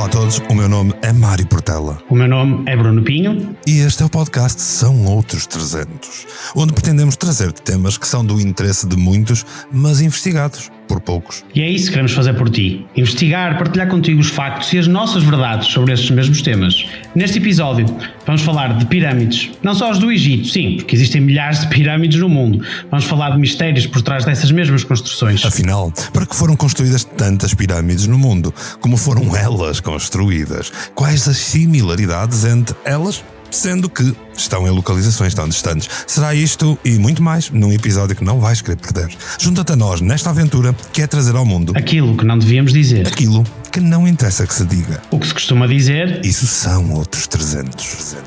Olá a todos, o meu nome é Mário Portela. O meu nome é Bruno Pinho. E este é o podcast São Outros 300, onde pretendemos trazer-te temas que são do interesse de muitos, mas investigados por poucos. E é isso que queremos fazer por ti. Investigar, partilhar contigo os factos e as nossas verdades sobre estes mesmos temas. Neste episódio, vamos falar de pirâmides. Não só as do Egito, sim, porque existem milhares de pirâmides no mundo. Vamos falar de mistérios por trás dessas mesmas construções. Afinal, para que foram construídas tantas pirâmides no mundo? Como foram elas construídas? Quais as similaridades entre elas? Sendo que estão em localizações tão distantes. Será isto e muito mais num episódio que não vais querer perder. Junta-te a nós nesta aventura que é trazer ao mundo aquilo que não devíamos dizer. Aquilo que não interessa que se diga. O que se costuma dizer. Isso são outros 300.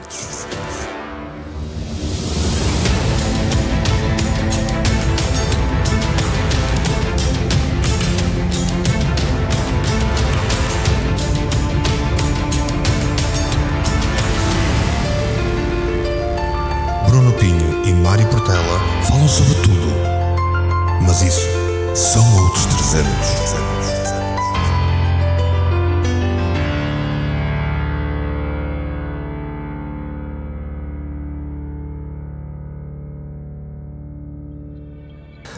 Bruno Pinho e Mário Portela falam sobre tudo, mas isso são outros 300.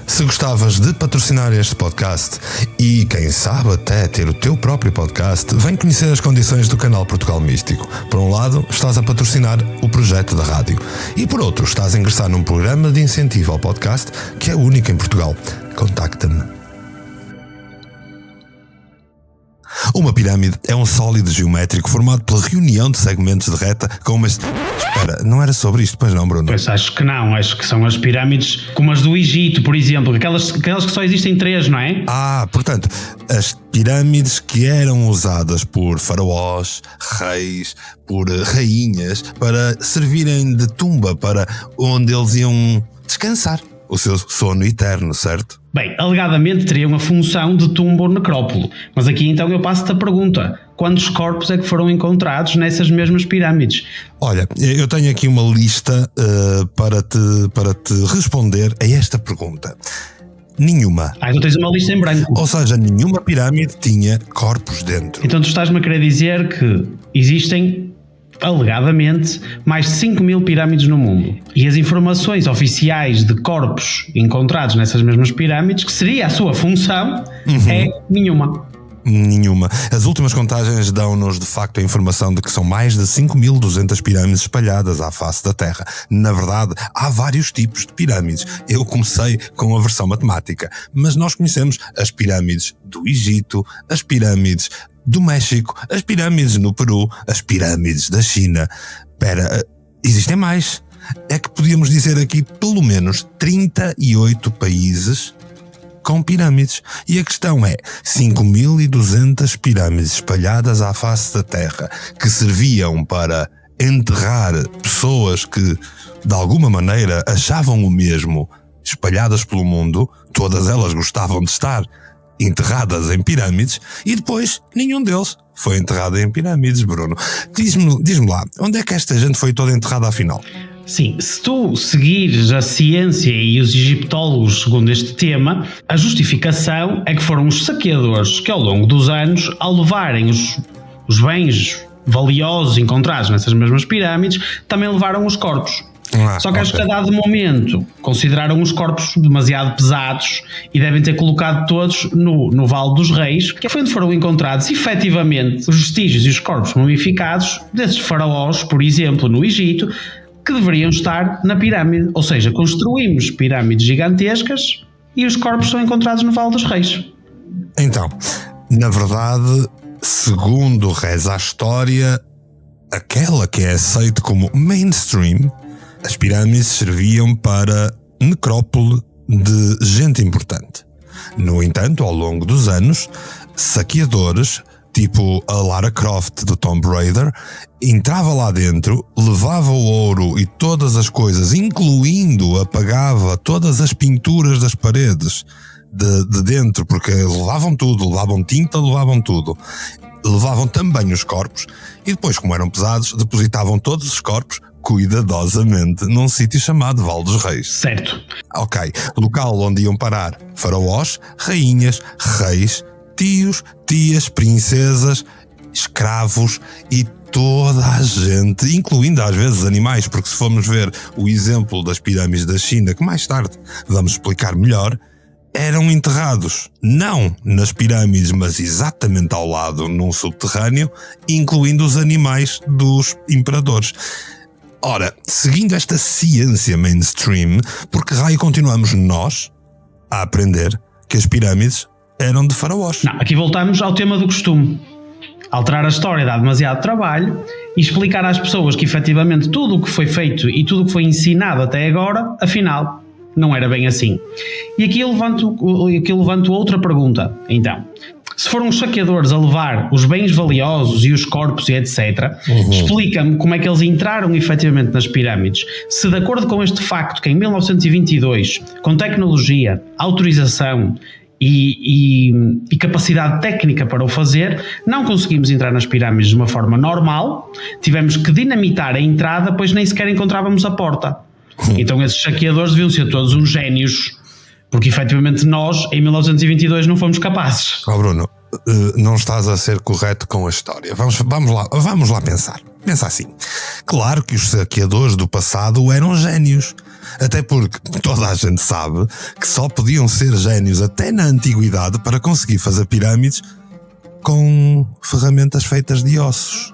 Se gostavas de patrocinar este podcast e, quem sabe, até ter o teu próprio podcast, vem conhecer as condições do canal Portugal Místico. Por um lado, estás a patrocinar o projeto da rádio e, por outro, estás a ingressar num programa de incentivo ao podcast que é único em Portugal. Contacta-me. Uma pirâmide é um sólido geométrico formado pela reunião de segmentos de reta com uma... Espera, não era sobre isto, pois não, Bruno? Pois acho que não, acho que são as pirâmides como as do Egito, por exemplo, aquelas que só existem 3, não é? Portanto, as pirâmides que eram usadas por faraós, reis, por rainhas, para servirem de tumba para onde eles iam descansar o seu sono eterno, certo? Bem, alegadamente teriam a função de tumba ou necrópole, mas aqui então eu passo-te a pergunta: quantos corpos é que foram encontrados nessas mesmas pirâmides? Olha, eu tenho aqui uma lista para te responder a esta pergunta. Nenhuma. Tu tens uma lista em branco. Ou seja, nenhuma pirâmide tinha corpos dentro. Então tu estás-me a querer dizer que existem, alegadamente, mais de 5.000 pirâmides no mundo. E as informações oficiais de corpos encontrados nessas mesmas pirâmides, que seria a sua função, é nenhuma. Nenhuma. As últimas contagens dão-nos de facto a informação de que são mais de 5.200 pirâmides espalhadas à face da Terra. Na verdade, há vários tipos de pirâmides. Eu comecei com a versão matemática, mas nós conhecemos as pirâmides do Egito, as pirâmides do México, as pirâmides no Peru, as pirâmides da China. Espera, existem mais. É que podíamos dizer aqui pelo menos 38 países com pirâmides. E a questão é, 5.200 pirâmides espalhadas à face da Terra, que serviam para enterrar pessoas que, de alguma maneira, achavam o mesmo, espalhadas pelo mundo, todas elas gostavam de estar enterradas em pirâmides, e depois nenhum deles foi enterrado em pirâmides, Bruno. Diz-me lá, onde é que esta gente foi toda enterrada afinal? Sim, se tu seguires a ciência e os egiptólogos segundo este tema, a justificação é que foram os saqueadores que ao longo dos anos, ao levarem os bens valiosos encontrados nessas mesmas pirâmides, também levaram os corpos. Só que acho que a dado momento consideraram os corpos demasiado pesados e devem ter colocado todos no Vale dos Reis, que foi onde foram encontrados efetivamente os vestígios e os corpos mumificados desses faraós, por exemplo, no Egito, que deveriam estar na pirâmide. Ou seja, construímos pirâmides gigantescas e os corpos são encontrados no Vale dos Reis. Então, na verdade, segundo reza a história, aquela que é aceita como mainstream, as pirâmides serviam para necrópole de gente importante. No entanto, ao longo dos anos, saqueadores, tipo a Lara Croft do Tomb Raider, entrava lá dentro, levava o ouro e todas as coisas, incluindo, apagava todas as pinturas das paredes de dentro, porque levavam tudo, levavam tinta, levavam tudo. Levavam também os corpos e depois, como eram pesados, depositavam todos os corpos cuidadosamente num sítio chamado Vale dos Reis. Certo. Ok, local onde iam parar faraós, rainhas, reis, tios, tias, princesas escravos e toda a gente, incluindo às vezes animais, porque se formos ver o exemplo das pirâmides da China, que mais tarde vamos explicar melhor, eram enterrados não nas pirâmides, mas exatamente ao lado, num subterrâneo, incluindo os animais dos imperadores. Ora, seguindo esta ciência mainstream, por que raio continuamos nós a aprender que as pirâmides eram de faraós? Não, aqui voltamos ao tema do costume. Alterar a história dá demasiado trabalho e explicar às pessoas que efetivamente tudo o que foi feito e tudo o que foi ensinado até agora, afinal, não era bem assim. E aqui eu levanto outra pergunta. Então, se foram os saqueadores a levar os bens valiosos e os corpos e etc., explica-me como é que eles entraram efetivamente nas pirâmides. Se de acordo com este facto que em 1922, com tecnologia, autorização e capacidade técnica para o fazer, não conseguimos entrar nas pirâmides de uma forma normal, tivemos que dinamitar a entrada, pois nem sequer encontrávamos a porta. Então esses saqueadores deviam ser todos uns génios, porque efetivamente nós, em 1922, não fomos capazes. Bruno, não estás a ser correto com a história. Vamos lá pensar. Pensa assim. Claro que os saqueadores do passado eram génios. Até porque toda a gente sabe que só podiam ser génios até na antiguidade para conseguir fazer pirâmides com ferramentas feitas de ossos.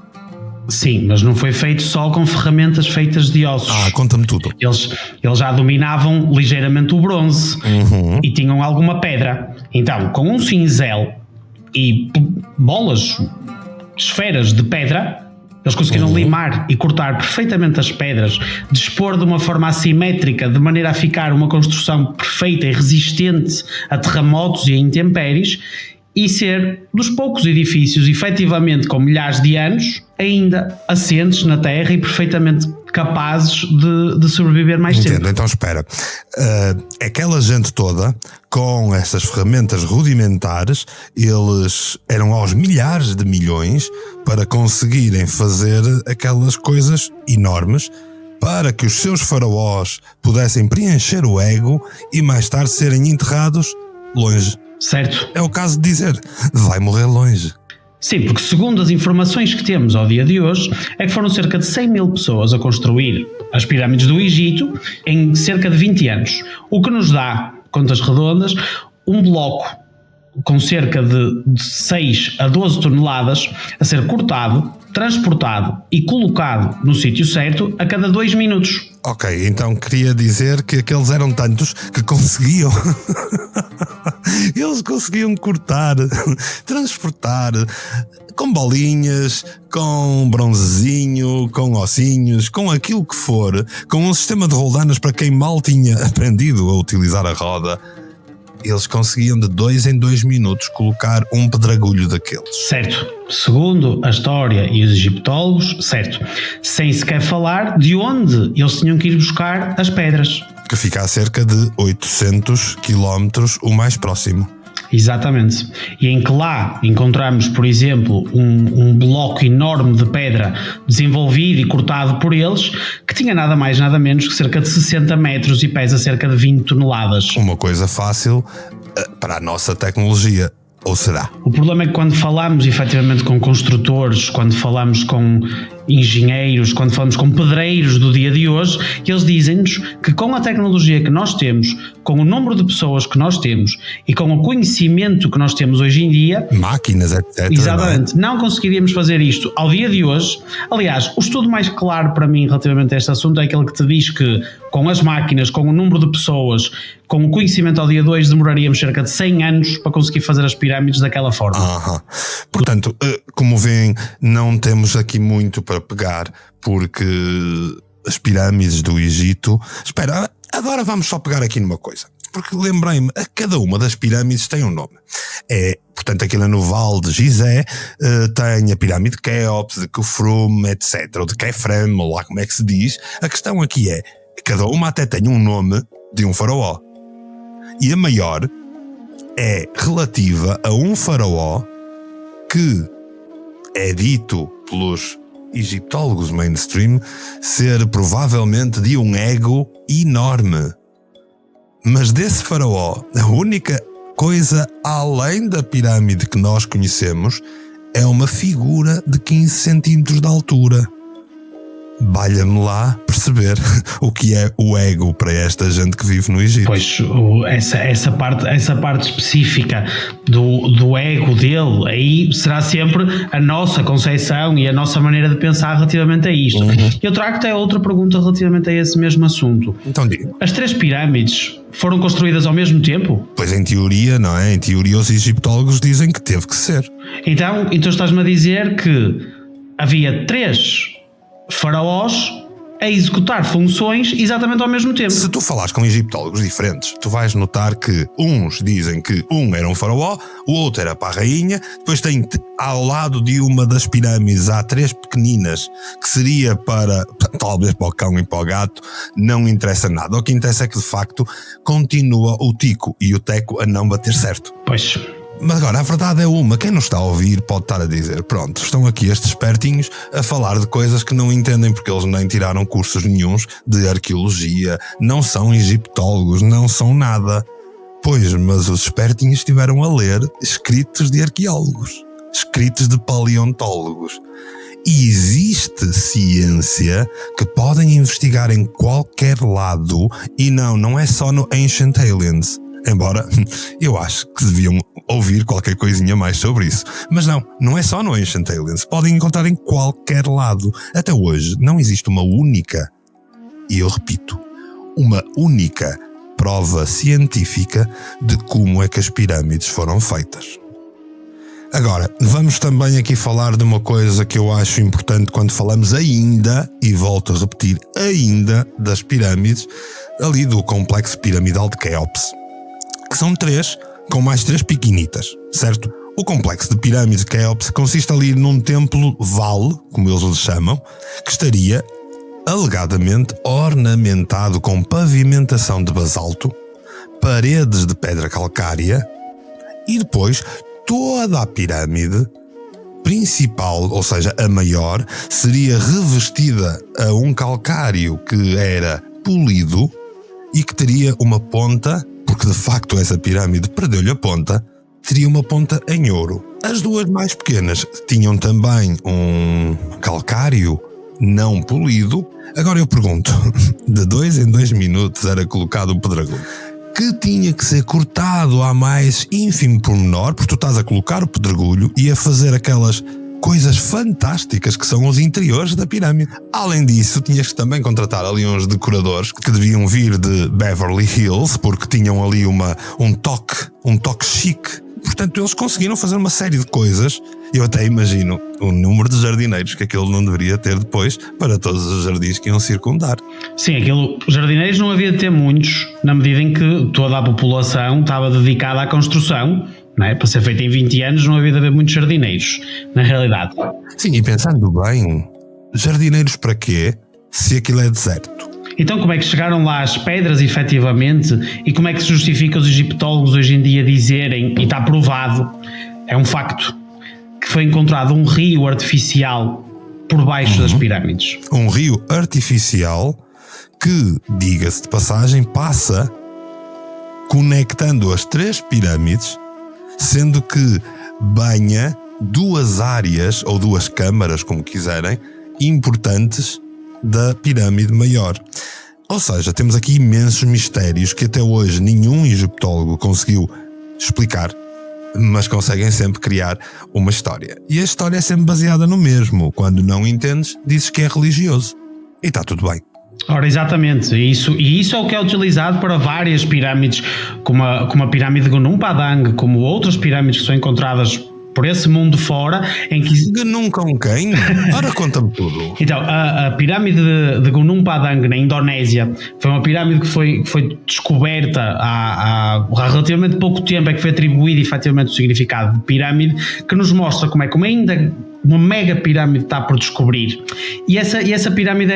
Sim, mas não foi feito só com ferramentas feitas de ossos. Conta-me tudo. Eles já dominavam ligeiramente o bronze e tinham alguma pedra. Então, com um cinzel e bolas, esferas de pedra, eles conseguiram limar e cortar perfeitamente as pedras, dispor de uma forma assimétrica, de maneira a ficar uma construção perfeita e resistente a terremotos e a intempéries, e ser dos poucos edifícios, efetivamente com milhares de anos, ainda assentes na terra e perfeitamente capazes de sobreviver mais tempo. Então espera, aquela gente toda, com essas ferramentas rudimentares, eles eram aos milhares de milhões para conseguirem fazer aquelas coisas enormes, para que os seus faraós pudessem preencher o ego e mais tarde serem enterrados longe. Certo. É o caso de dizer, vai morrer longe. Sim, porque segundo as informações que temos ao dia de hoje, é que foram cerca de 100 mil pessoas a construir as pirâmides do Egito em cerca de 20 anos, o que nos dá, contas redondas, um bloco com cerca de 6 a 12 toneladas a ser cortado, transportado e colocado no sítio certo a cada 2 minutos. Ok, então queria dizer que aqueles eram tantos que conseguiam eles conseguiam cortar, transportar com bolinhas, com bronzezinho, com ossinhos, com aquilo que for, com um sistema de roldanas para quem mal tinha aprendido a utilizar a roda. Eles conseguiam de 2 em 2 minutos colocar um pedregulho daqueles. Certo. Segundo a história e os egiptólogos, certo. Sem sequer falar de onde eles tinham que ir buscar as pedras. Que fica a cerca de 800 quilómetros o mais próximo. Exatamente. E em que lá encontramos, por exemplo, um bloco enorme de pedra desenvolvido e cortado por eles, que tinha nada mais nada menos que cerca de 60 metros e pesa cerca de 20 toneladas. Uma coisa fácil para a nossa tecnologia. Ou será? O problema é que quando falamos efetivamente com construtores, quando falamos com engenheiros, quando falamos com pedreiros do dia de hoje, eles dizem-nos que com a tecnologia que nós temos, com o número de pessoas que nós temos e com o conhecimento que nós temos hoje em dia, máquinas, etc. Exatamente, não conseguiríamos fazer isto ao dia de hoje. Aliás, o estudo mais claro para mim relativamente a este assunto é aquele que te diz que com as máquinas, com o número de pessoas, com o conhecimento ao dia de hoje, demoraríamos cerca de 100 anos para conseguir fazer as pirâmides daquela forma. Portanto, como veem, não temos aqui muito para pegar, porque as pirâmides do Egito... Espera, agora vamos só pegar aqui numa coisa, porque lembrei-me, a cada uma das pirâmides tem um nome. Portanto, aquilo é no Vale de Gizé, tem a pirâmide de Kéops, de Khufra, etc., ou de Khefren, ou lá como é que se diz. A questão aqui é, cada uma até tem um nome de um faraó. E a maior é relativa a um faraó que é dito pelos egiptólogos mainstream ser provavelmente de um ego enorme. Mas desse faraó, a única coisa além da pirâmide que nós conhecemos é uma figura de 15 centímetros de altura. Valha-me lá perceber o que é o ego para esta gente que vive no Egito. Pois, essa parte específica do ego dele, aí será sempre a nossa concepção e a nossa maneira de pensar relativamente a isto. Eu trago até outra pergunta relativamente a esse mesmo assunto. Então diga. As 3 pirâmides foram construídas ao mesmo tempo? Pois em teoria, não é? Em teoria os egiptólogos dizem que teve que ser. Então estás-me a dizer que havia 3 faraós a executar funções exatamente ao mesmo tempo. Se tu falares com egiptólogos diferentes, tu vais notar que uns dizem que um era um faraó, o outro era para a rainha, depois tem ao lado de uma das pirâmides há 3 pequeninas que seria para, talvez para o cão e para o gato, não interessa nada. O que interessa é que de facto continua o tico e o teco a não bater certo. Pois. Mas agora, a verdade é uma, quem não está a ouvir pode estar a dizer, pronto, estão aqui estes espertinhos a falar de coisas que não entendem porque eles nem tiraram cursos nenhuns de arqueologia, não são egiptólogos, não são nada. Pois, mas os espertinhos estiveram a ler escritos de arqueólogos, escritos de paleontólogos. E existe ciência que podem investigar em qualquer lado e não é só no Ancient Aliens. Embora eu acho que deviam ouvir qualquer coisinha mais sobre isso. Mas não é só no Ancient Aliens. Podem encontrar em qualquer lado. Até hoje não existe uma única, e eu repito, uma única prova científica de como é que as pirâmides foram feitas. Agora, vamos também aqui falar de uma coisa que eu acho importante quando falamos ainda, e volto a repetir, ainda das pirâmides, ali do complexo piramidal de Quéops. Que são 3, com mais 3 pequenitas, certo? O complexo de pirâmides de Quéops consiste ali num templo vale, como eles lhe chamam, que estaria alegadamente ornamentado com pavimentação de basalto, paredes de pedra calcária e depois toda a pirâmide principal, ou seja, a maior, seria revestida a um calcário que era polido e que teria uma ponta, porque de facto essa pirâmide perdeu-lhe a ponta, teria uma ponta em ouro. As 2 mais pequenas tinham também um calcário não polido. Agora eu pergunto, de 2 em 2 minutos era colocado um pedregulho que tinha que ser cortado à mais ínfimo pormenor, porque tu estás a colocar o pedregulho e a fazer aquelas coisas fantásticas que são os interiores da pirâmide. Além disso, tinhas que também contratar ali uns decoradores que deviam vir de Beverly Hills, porque tinham ali um toque chique. Portanto, eles conseguiram fazer uma série de coisas. Eu até imagino o número de jardineiros que aquilo não deveria ter depois para todos os jardins que iam circundar. Sim, jardineiros não havia de ter muitos, na medida em que toda a população estava dedicada à construção. Não é? Para ser feito em 20 anos não havia de haver muitos jardineiros, na realidade. Sim, e pensando bem, jardineiros para quê, se aquilo é deserto? Então como é que chegaram lá as pedras, efetivamente, e como é que se justifica os egiptólogos hoje em dia dizerem, e está provado, é um facto, que foi encontrado um rio artificial por baixo das pirâmides. Um rio artificial que, diga-se de passagem, passa conectando as 3 pirâmides, sendo que banha 2 áreas, ou 2 câmaras, como quiserem, importantes da pirâmide maior. Ou seja, temos aqui imensos mistérios que até hoje nenhum egiptólogo conseguiu explicar, mas conseguem sempre criar uma história. E a história é sempre baseada no mesmo. Quando não entendes, dizes que é religioso. E está tudo bem. Ora, exatamente, e isso é o que é utilizado para várias pirâmides, como a pirâmide de Gunung Padang, como outras pirâmides que são encontradas por esse mundo fora, em que... Gunung com quem? Ora, conta-me tudo. Então, a pirâmide de Gunung Padang, na Indonésia, foi uma pirâmide que foi descoberta há relativamente pouco tempo, é que foi atribuído efetivamente o significado de pirâmide, que nos mostra como ainda uma mega pirâmide está por descobrir. E essa pirâmide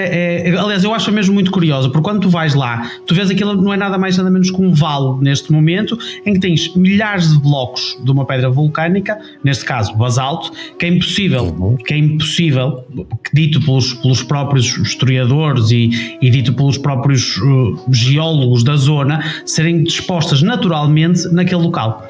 aliás, eu acho mesmo muito curiosa, porque quando tu vais lá, tu vês aquilo, não é nada mais nada menos que um vale neste momento, em que tens milhares de blocos de uma pedra vulcânica, neste caso basalto, que é impossível, dito pelos próprios historiadores e dito pelos próprios geólogos da zona, serem dispostas naturalmente naquele local.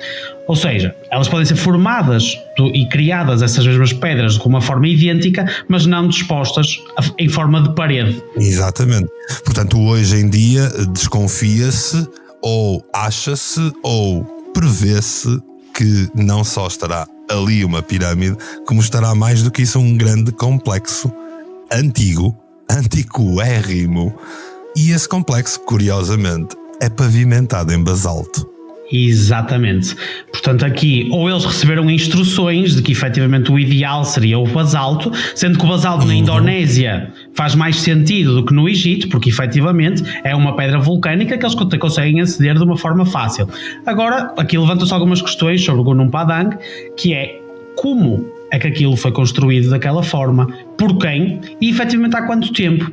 Ou seja, elas podem ser formadas e criadas essas mesmas pedras com uma forma idêntica, mas não dispostas em forma de parede. Exatamente. Portanto, hoje em dia desconfia-se ou acha-se ou prevê-se que não só estará ali uma pirâmide, como estará mais do que isso um grande complexo antiquérrimo. E esse complexo, curiosamente, é pavimentado em basalto. Exatamente. Portanto, aqui, ou eles receberam instruções de que efetivamente o ideal seria o basalto, sendo que o basalto na Indonésia faz mais sentido do que no Egito, porque efetivamente é uma pedra vulcânica que eles conseguem aceder de uma forma fácil. Agora, aqui levantam-se algumas questões sobre o Gunung Padang, que é como é que aquilo foi construído daquela forma, por quem e efetivamente há quanto tempo.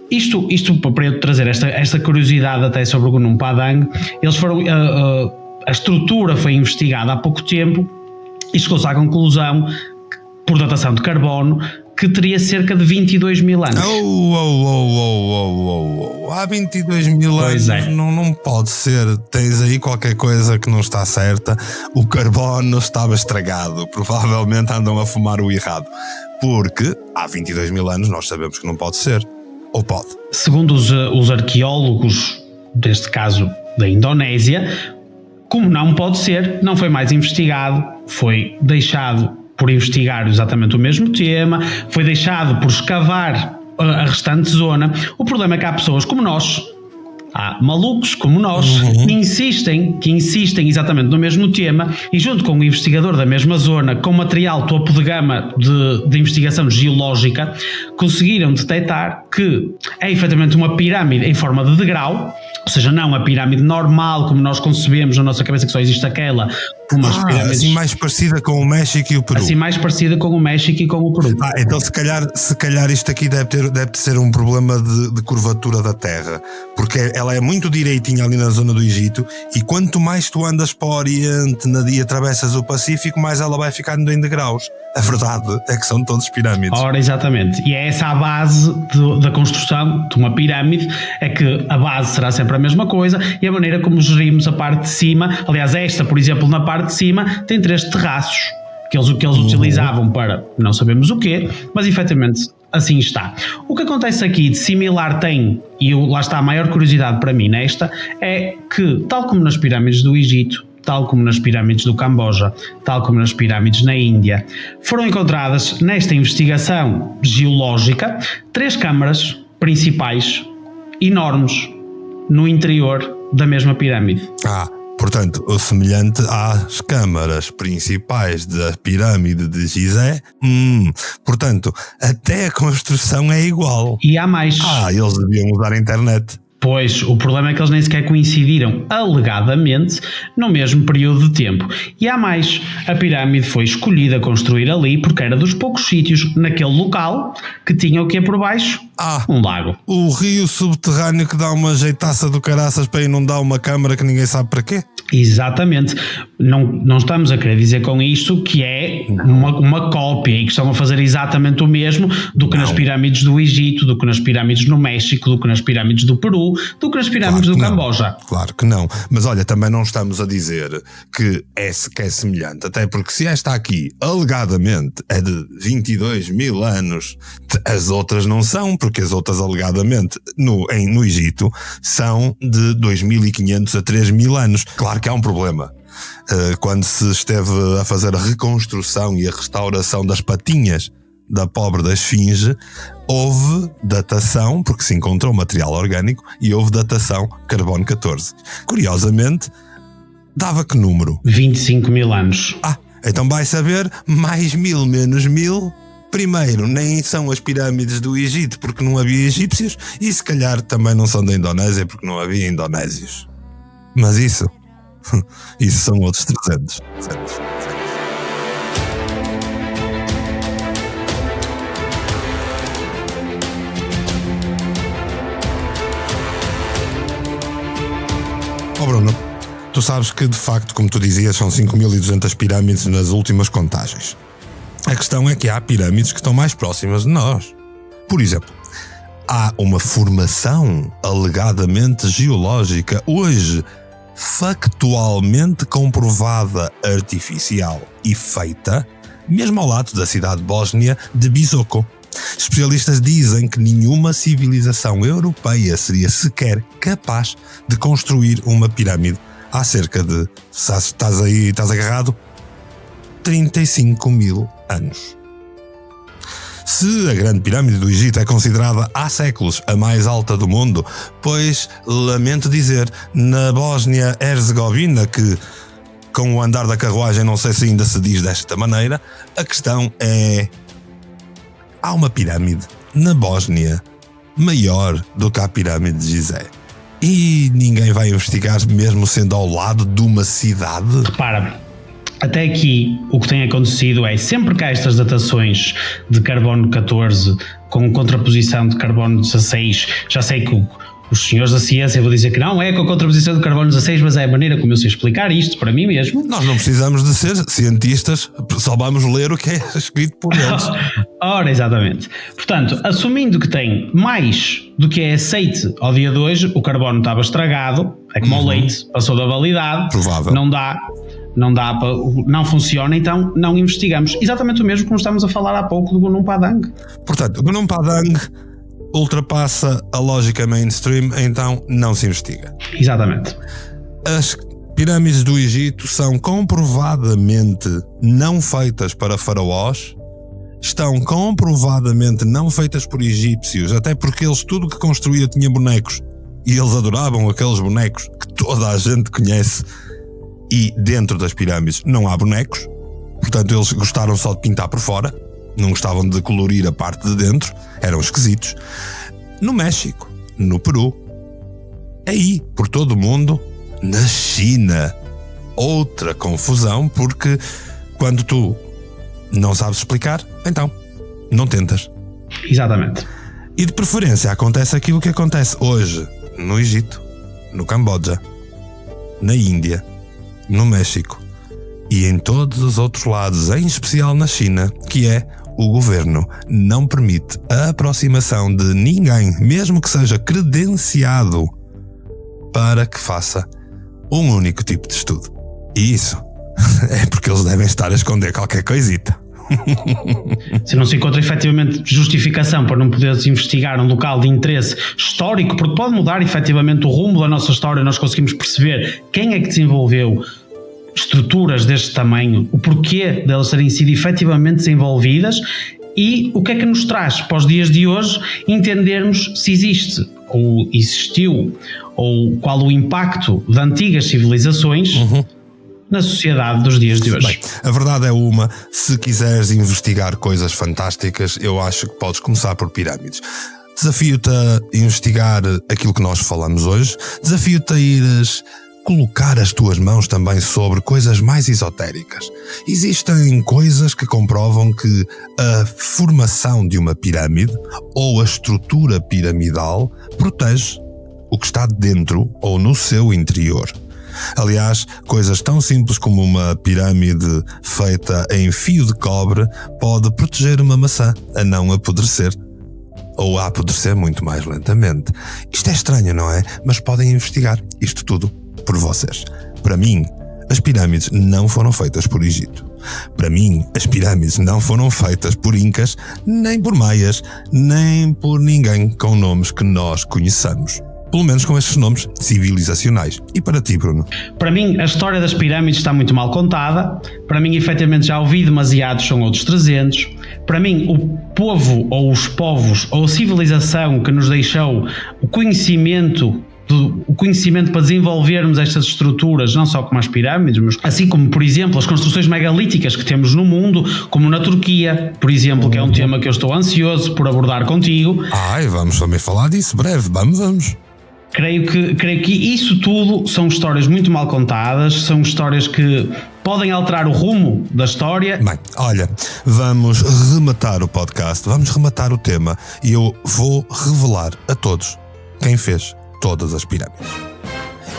Isto para eu trazer esta curiosidade até sobre o Gunung Padang, eles foram, a estrutura foi investigada há pouco tempo e chegou-se à conclusão, por datação de carbono, que teria cerca de 22 mil anos. Há 22 mil anos, não pode ser. Tens aí qualquer coisa que não está certa. O carbono estava estragado, provavelmente andam a fumar o errado, porque há 22 mil anos nós sabemos que não pode ser. Ou pode? Segundo os arqueólogos, neste caso da Indonésia, como não pode ser, não foi mais investigado, foi deixado por investigar exatamente o mesmo tema, foi deixado por escavar a restante zona. O problema é que há pessoas como nós, há malucos como nós, que insistem exatamente no mesmo tema e junto com o investigador da mesma zona, com material topo de gama de investigação geológica, conseguiram detectar que é efetivamente uma pirâmide em forma de degrau, ou seja, não a pirâmide normal como nós concebemos na nossa cabeça, que só existe aquela, como as pirâmides, assim mais parecida com o México e o Peru. Assim mais parecida com o México e com o Peru. Então se calhar isto aqui deve ser um problema de curvatura da Terra, porque ela é muito direitinha ali na zona do Egito, e quanto mais tu andas para o Oriente e atravessas o Pacífico, mais ela vai ficando em degraus. A verdade é que são todos pirâmides. Ora, exatamente. E é essa a base da construção de uma pirâmide, é que a base será sempre a mesma coisa, e a maneira como gerimos a parte de cima, aliás, esta, por exemplo, na parte de cima, tem 3 terraços, que eles utilizavam para não sabemos o quê, mas efetivamente assim está. O que acontece aqui de similar tem, e lá está a maior curiosidade para mim nesta, é que, tal como nas pirâmides do Egito, tal como nas pirâmides do Camboja, tal como nas pirâmides na Índia, foram encontradas nesta investigação geológica 3 câmaras principais enormes no interior da mesma pirâmide. Portanto, o semelhante às câmaras principais da pirâmide de Gizé. Portanto, até a construção é igual. E há mais. Eles deviam usar a internet. Pois, o problema é que eles nem sequer coincidiram, alegadamente, no mesmo período de tempo. E há mais, a pirâmide foi escolhida a construir ali porque era dos poucos sítios naquele local que tinha o que é por baixo? Um lago. O rio subterrâneo que dá uma jeitaça do caraças para inundar uma câmara que ninguém sabe para quê? Exatamente. Não estamos a querer dizer com isto que é uma cópia e que estão a fazer exatamente o mesmo do que nas pirâmides do Egito, do que nas pirâmides no México, do que nas pirâmides do Peru, do que nas pirâmides do Camboja. Claro que não. Mas olha, também não estamos a dizer que é semelhante, até porque se esta aqui, alegadamente, é de 22 mil anos, as outras não são, porque as outras, alegadamente, no Egito, são de 2.500 a 3.000 anos. Claro que há um problema. Quando se esteve a fazer a reconstrução e a restauração das patinhas da pobre da esfinge, houve datação, porque se encontrou material orgânico, e houve datação carbono 14. Curiosamente, dava que número? 25 mil anos. Então vai saber, mais 1000 menos 1000. Primeiro, nem são as pirâmides do Egito, porque não havia egípcios, e se calhar também não são da Indonésia, porque não havia indonésios. Mas isso são outros 300. Bruno, tu sabes que de facto, como tu dizias, são 5.200 pirâmides nas últimas contagens. A questão é que há pirâmides que estão mais próximas de nós. Por exemplo, há uma formação alegadamente geológica hoje factualmente comprovada, artificial e feita, mesmo ao lado da cidade bósnia de Visoko. Especialistas dizem que nenhuma civilização europeia seria sequer capaz de construir uma pirâmide há cerca de, estás agarrado, 35 mil anos. Se a Grande Pirâmide do Egito é considerada há séculos a mais alta do mundo, pois, lamento dizer, na Bósnia-Herzegovina, que com o andar da carruagem não sei se ainda se diz desta maneira, a questão é: há uma pirâmide na Bósnia maior do que a pirâmide de Gizé. E ninguém vai investigar mesmo sendo ao lado de uma cidade? Repara, até aqui o que tem acontecido é, sempre que há estas datações de carbono 14 com contraposição de carbono 16, já sei que os senhores da ciência vão dizer que não é com a contraposição de carbono 16, mas é a maneira como eu sei explicar isto para mim mesmo. Nós não precisamos de ser cientistas, só vamos ler o que é escrito por eles. Ora, exatamente. Portanto, assumindo que tem mais do que é aceite ao dia de hoje, o carbono estava estragado, é como o leite, passou da validade, provável. não dá para, não funciona, então não investigamos. Exatamente o mesmo como estamos a falar há pouco do Gunung Padang. Portanto, o Gunung Padang ultrapassa a lógica mainstream, então não se investiga. Exatamente. As pirâmides do Egito são comprovadamente não feitas para faraós, estão comprovadamente não feitas por egípcios, até porque eles tudo que construía tinha bonecos, e eles adoravam aqueles bonecos que toda a gente conhece, e dentro das pirâmides não há bonecos, portanto eles gostaram só de pintar por fora, não gostavam de colorir a parte de dentro, eram esquisitos. No México, no Peru, aí, por todo o mundo, na China, outra confusão, porque quando tu não sabes explicar, então não tentas. Exatamente. E de preferência acontece aquilo que acontece hoje no Egito, no Camboja, na Índia, no México e em todos os outros lados, em especial na China, que é: o governo não permite a aproximação de ninguém, mesmo que seja credenciado, para que faça um único tipo de estudo. E isso é porque eles devem estar a esconder qualquer coisita. Se não se encontra efetivamente justificação para não poderes investigar um local de interesse histórico, porque pode mudar efetivamente o rumo da nossa história, nós conseguimos perceber quem é que desenvolveu estruturas deste tamanho, o porquê delas terem sido efetivamente desenvolvidas e o que é que nos traz para os dias de hoje entendermos se existe ou existiu ou qual o impacto de antigas civilizações na sociedade dos dias de hoje. Bem, a verdade é uma: se quiseres investigar coisas fantásticas, eu acho que podes começar por pirâmides. Desafio-te a investigar aquilo que nós falamos hoje, desafio-te a ires colocar as tuas mãos também sobre coisas mais esotéricas. Existem coisas que comprovam que a formação de uma pirâmide ou a estrutura piramidal protege o que está dentro ou no seu interior. Aliás, coisas tão simples como uma pirâmide feita em fio de cobre pode proteger uma maçã a não apodrecer, ou a apodrecer muito mais lentamente. Isto é estranho, não é? Mas podem investigar isto tudo por vocês. Para mim, as pirâmides não foram feitas por Egito. Para mim, as pirâmides não foram feitas por Incas, nem por Maias, nem por ninguém com nomes que nós conheçamos. Pelo menos com estes nomes civilizacionais. E para ti, Bruno? Para mim, a história das pirâmides está muito mal contada. Para mim, efetivamente, já ouvi demasiados, são outros 300. Para mim, o povo, ou os povos, ou a civilização que nos deixou o conhecimento para desenvolvermos estas estruturas, não só como as pirâmides, mas assim como, por exemplo, as construções megalíticas que temos no mundo, como na Turquia, por exemplo, que é um tema que eu estou ansioso por abordar contigo. Vamos também falar disso breve, vamos. Creio que isso tudo são histórias muito mal contadas, são histórias que podem alterar o rumo da história. Bem, olha, vamos rematar o podcast, vamos rematar o tema e eu vou revelar a todos quem fez todas as pirâmides.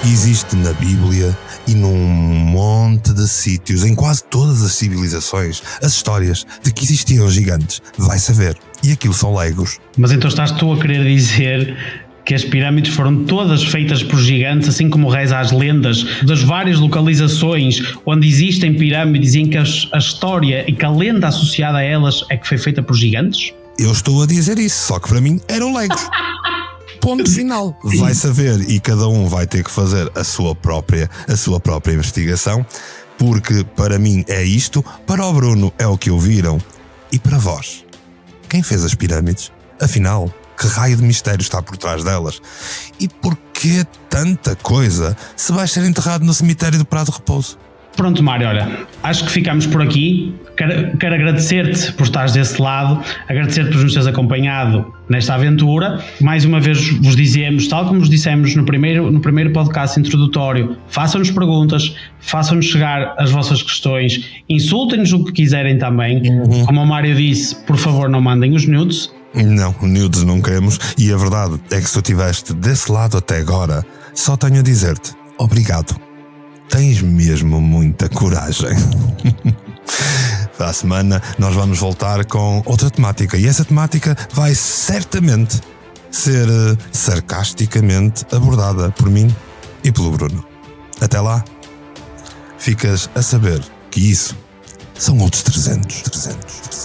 Existe na Bíblia e num monte de sítios, em quase todas as civilizações, as histórias de que existiam gigantes, vai saber. E aquilo são legos. Mas então estás tu a querer dizer que as pirâmides foram todas feitas por gigantes, assim como reza as lendas das várias localizações onde existem pirâmides e em que a história e que a lenda associada a elas é que foi feita por gigantes? Eu estou a dizer isso, só que para mim eram legos. Ponto final. Vai saber e cada um vai ter que fazer a sua própria investigação, porque para mim é isto, para o Bruno é o que ouviram e para vós, quem fez as pirâmides? Afinal, que raio de mistério está por trás delas? E porquê tanta coisa se vais ser enterrado no cemitério do Prado de Repouso? Pronto, Mário, olha, acho que ficamos por aqui. Quero agradecer-te por estares desse lado, agradecer-te por nos teres acompanhado nesta aventura. Mais uma vez vos dizemos, tal como vos dissemos no primeiro podcast introdutório, façam-nos perguntas, façam-nos chegar as vossas questões, insultem-nos o que quiserem também. Como o Mário disse, por favor não mandem os nudes. Não, nudes não queremos, e a verdade é que se tu estiveste desse lado até agora, só tenho a dizer-te, obrigado. Tens mesmo muita coragem. Para a semana nós vamos voltar com outra temática, e essa temática vai certamente ser sarcasticamente abordada por mim e pelo Bruno. Até lá, ficas a saber que isso são outros 300.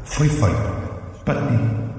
Foi feito para ti.